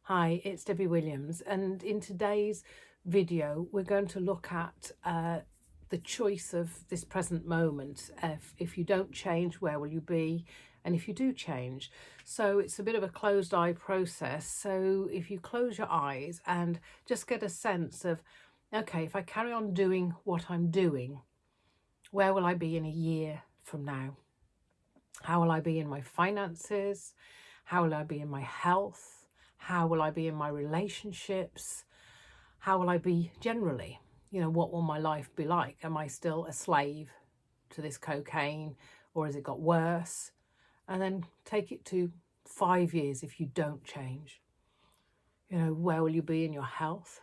Hi, it's Debbie Williams, and in today's video, we're going to look at the choice of this present moment. If you don't change, where will you be? And if you do change, so it's a bit of a closed eye process. So if you close your eyes and just get a sense of, okay, if I carry on doing what I'm doing, where will I be in a year from now? How will I be in my finances? How will I be in my health? How will I be in my relationships? How will I be generally? What will my life be like? Am I still a slave to this cocaine, or has it got worse? And then take it to 5 years if you don't change. Where will you be in your health,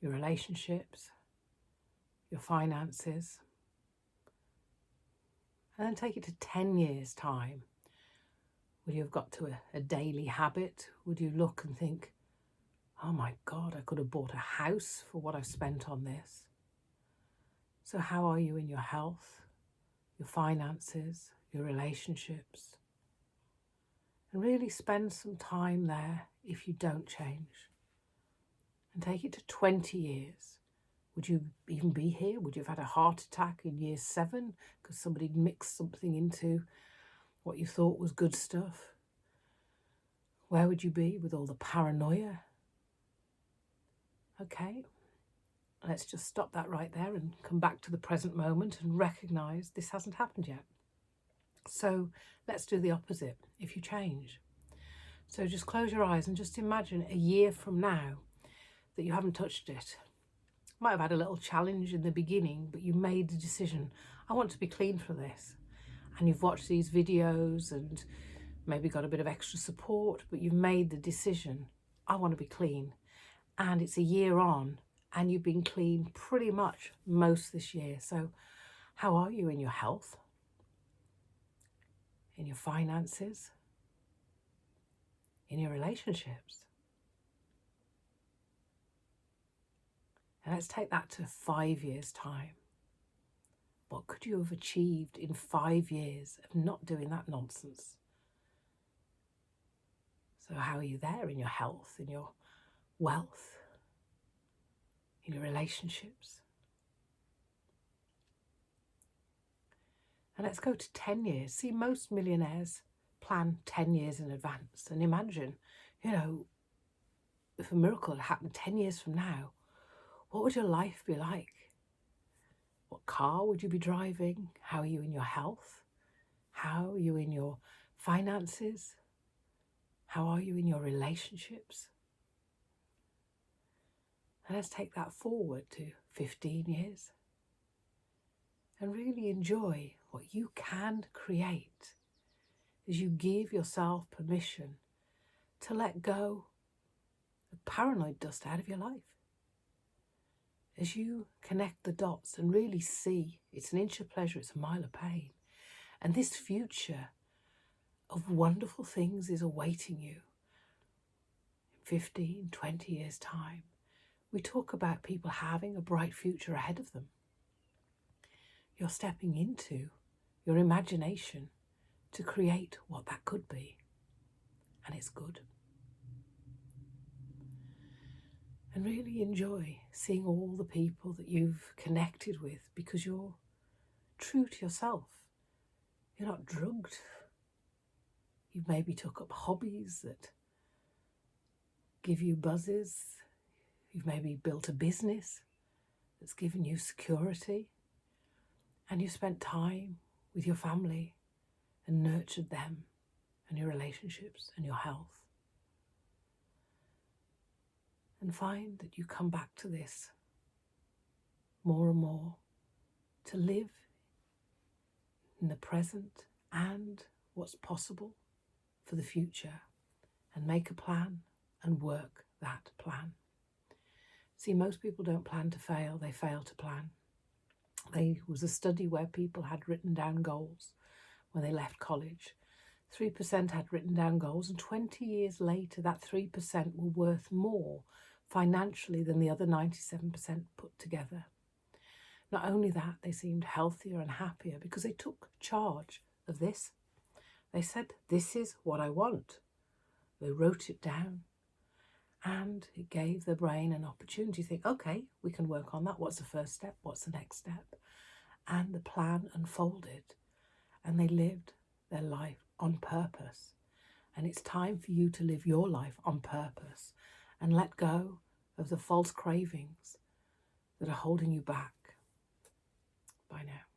your relationships, your finances? And then take it to 10 years' time. Will you have got to a daily habit? Would you look and think, oh my God, I could have bought a house for what I've spent on this? So how are you in your health, your finances, your relationships? And really spend some time there if you don't change. And take it to 20 years. Would you even be here? Would you have had a heart attack in year 7 because somebody mixed something into what you thought was good stuff? Where would you be with all the paranoia? Okay, let's just stop that right there and come back to the present moment and recognise this hasn't happened yet. So let's do the opposite if you change. So just close your eyes and just imagine a year from now that you haven't touched it. Might have had a little challenge in the beginning, but you made the decision, I want to be clean for this. And you've watched these videos and maybe got a bit of extra support, but you've made the decision, I want to be clean. And it's a year on and you've been clean pretty much most this year. So how are you in your health, in your finances, in your relationships? And let's take that to 5 years' time. What could you have achieved in 5 years of not doing that nonsense? So how are you there in your health, in your wealth, in your relationships? And let's go to 10 years. See, most millionaires plan 10 years in advance. And imagine, if a miracle had happened 10 years from now, what would your life be like? What car would you be driving? How are you in your health? How are you in your finances? How are you in your relationships? And let's take that forward to 15 years and really enjoy what you can create as you give yourself permission to let go of paranoid dust out of your life. As you connect the dots and really see it's an inch of pleasure, it's a mile of pain. And this future of wonderful things is awaiting you in 15, 20 years' time. We talk about people having a bright future ahead of them. You're stepping into your imagination to create what that could be. And it's good. And really enjoy seeing all the people that you've connected with because you're true to yourself. You're not drugged. You've maybe took up hobbies that give you buzzes. You've maybe built a business that's given you security. And you've spent time with your family and nurtured them and your relationships and your health. And find that you come back to this more and more to live in the present and what's possible for the future, and make a plan and work that plan. See, most people don't plan to fail, they fail to plan. There was a study where people had written down goals when they left college. 3% had written down goals, and 20 years later that 3% were worth more financially than the other 97% put together. Not only that, they seemed healthier and happier because they took charge of this. They said, this is what I want. They wrote it down, and it gave the brain an opportunity to think, okay, we can work on that. What's the first step? What's the next step? And the plan unfolded, and they lived their life on purpose. And it's time for you to live your life on purpose and let go of the false cravings that are holding you back. Bye now.